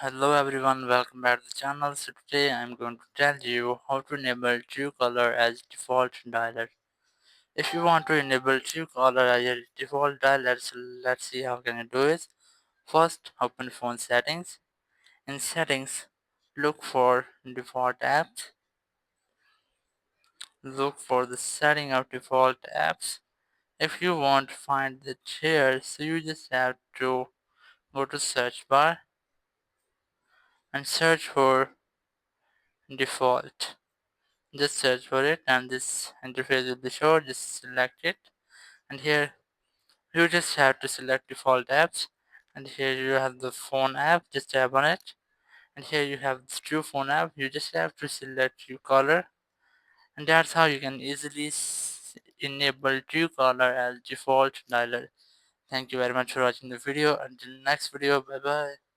Hello everyone, welcome back to the channel. So today I'm going to tell you how to enable Truecaller as default dialer. If you want to enable Truecaller as your default dialer, so let's see how can you do it. First, open phone settings. In settings, look for default apps. Look for the setting of default apps. If you want to find the here, so you just have to go to search bar and search for default. Just search for it and this interface will be shown. Just select it, and here you just have to select default apps, and here you have the phone app. Just tap on it, and here you have the True phone app. You just have to select Truecaller, and that's how you can easily enable Truecaller as default dialer. Thank you very much for watching the video. Until next video, bye bye.